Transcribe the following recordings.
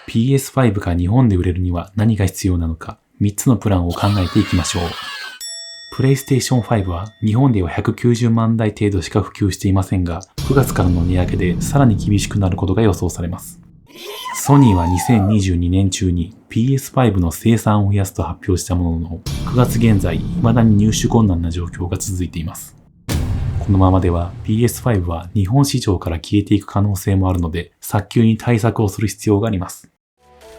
PS5 が日本で売れるには何が必要なのか、3つのプランを考えていきましょう。PlayStation 5は日本では190万台程度しか普及していませんが、9月からの値上げでさらに厳しくなることが予想されます。ソニーは2022年中に PS5 の生産を増やすと発表したものの、9月現在未だに入手困難な状況が続いています。このままでは PS5 は日本市場から消えていく可能性もあるので、早急に対策をする必要があります。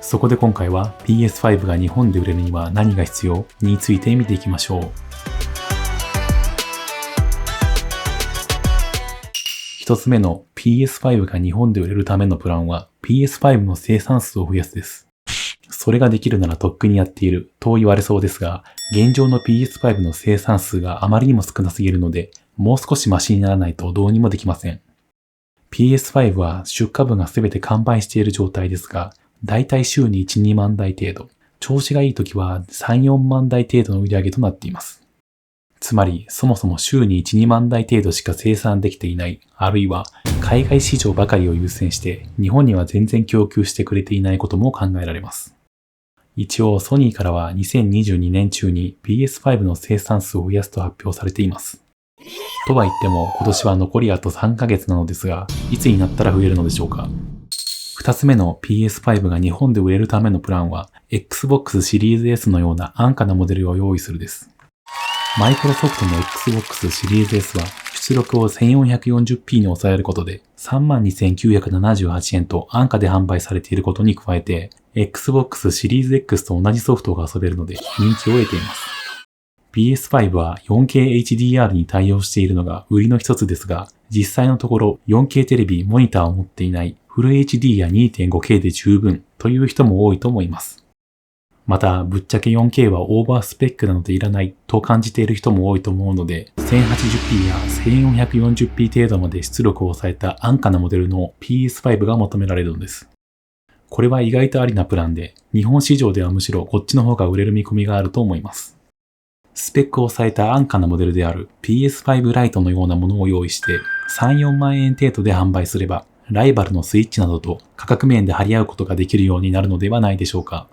そこで今回は PS5 が日本で売れるには何が必要について見ていきましょう。一つ目の PS5 が日本で売れるためのプランは PS5 の生産数を増やすです。それができるならとっくにやっていると言われそうですが、現状の PS5 の生産数があまりにも少なすぎるので、もう少しマシにならないとどうにもできません。PS5 は出荷分がすべて完売している状態ですが、だいたい週に1、2万台程度、調子がいい時は3、4万台程度の売り上げとなっています。つまり、そもそも週に1、2万台程度しか生産できていない、あるいは海外市場ばかりを優先して日本には全然供給してくれていないことも考えられます。一応ソニーからは2022年中に PS5 の生産数を増やすと発表されています。とは言っても今年は残りあと3ヶ月なのですが、いつになったら増えるのでしょうか。二つ目の PS5 が日本で売れるためのプランは Xbox シリーズ S のような安価なモデルを用意するです。マイクロソフトの Xbox シリーズ S は出力を 1440p に抑えることで 32,978 円と安価で販売されていることに加えて Xbox シリーズ X と同じソフトが遊べるので人気を得ています。PS5 は 4K HDR に対応しているのが売りの一つですが、実際のところ 4K テレビ、モニターを持っていないフル HD や 2.5K で十分という人も多いと思います。また、ぶっちゃけ 4K はオーバースペックなのでいらないと感じている人も多いと思うので、1080p や 1440p 程度まで出力を抑えた安価なモデルの PS5 が求められるのです。これは意外とありなプランで、日本市場ではむしろこっちの方が売れる見込みがあると思います。スペックを抑えた安価なモデルである PS5 ライトのようなものを用意して、3、4万円程度で販売すれば、ライバルのスイッチなどと価格面で張り合うことができるようになるのではないでしょうか。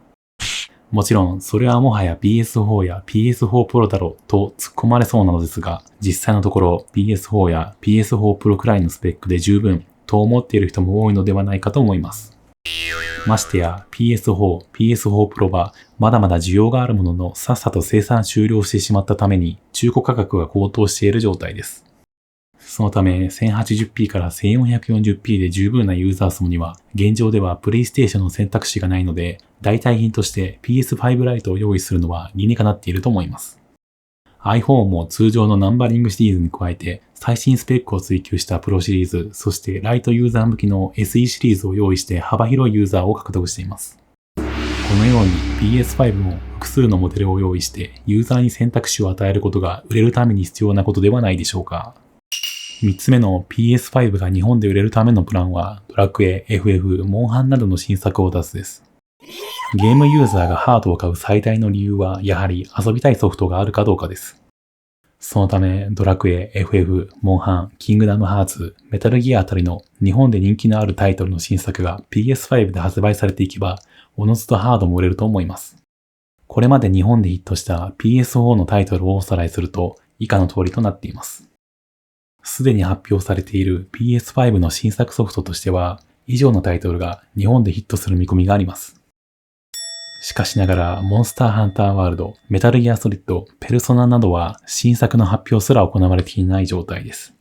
もちろん、それはもはや PS4 や PS4 Pro だろうと突っ込まれそうなのですが、実際のところ PS4 や PS4 Pro くらいのスペックで十分と思っている人も多いのではないかと思います。ましてや PS4、PS4 Pro はまだまだ需要があるもののさっさと生産終了してしまったために中古価格が高騰している状態です。そのため 1080p から 1440p で十分なユーザー層には現状では PlayStation の選択肢がないので代替品として PS5 ライトを用意するのは理にかなっていると思います。iPhone も通常のナンバリングシリーズに加えて最新スペックを追求したプロシリーズ、そしてライトユーザー向きの SE シリーズを用意して幅広いユーザーを獲得しています。このように PS5 も複数のモデルを用意してユーザーに選択肢を与えることが売れるために必要なことではないでしょうか。3つ目の PS5 が日本で売れるためのプランはドラクエ、FF、モンハンなどの新作を出すです。ゲームユーザーがハードを買う最大の理由はやはり遊びたいソフトがあるかどうかです。そのためドラクエ、FF、モンハン、キングダムハーツ、メタルギアあたりの日本で人気のあるタイトルの新作が PS5 で発売されていけばおのずとハードも売れると思います。これまで日本でヒットした PS4 のタイトルをおさらいすると以下の通りとなっています。すでに発表されている PS5 の新作ソフトとしては、以上のタイトルが日本でヒットする見込みがあります。しかしながら、モンスターハンターワールド、メタルギアソリッド、ペルソナなどは新作の発表すら行われていない状態です。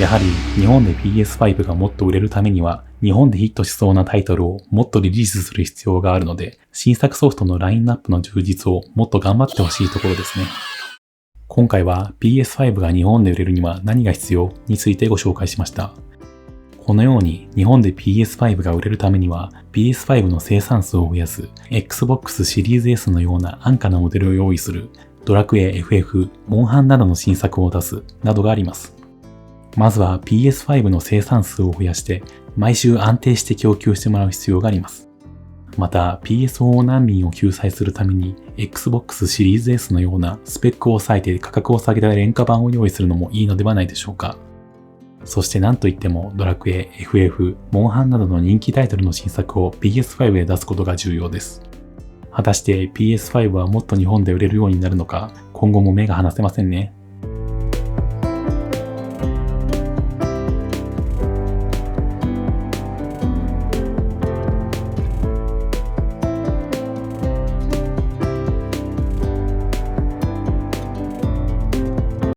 やはり、日本で PS5 がもっと売れるためには、日本でヒットしそうなタイトルをもっとリリースする必要があるので、新作ソフトのラインナップの充実をもっと頑張ってほしいところですね。今回は PS5 が日本で売れるには何が必要についてご紹介しました。このように日本で PS5 が売れるためには PS5 の生産数を増やす Xbox シリーズ S のような安価なモデルを用意するドラクエ、FF、モンハンなどの新作を出すなどがあります。まずは PS5 の生産数を増やして毎週安定して供給してもらう必要があります。また PS4 難民を救済するために Xbox シリーズ S のようなスペックを抑えて価格を下げた廉価版を用意するのもいいのではないでしょうか。そして何といってもドラクエ、FF、モンハンなどの人気タイトルの新作を PS5 で出すことが重要です。果たして PS5 はもっと日本で売れるようになるのか、今後も目が離せませんね。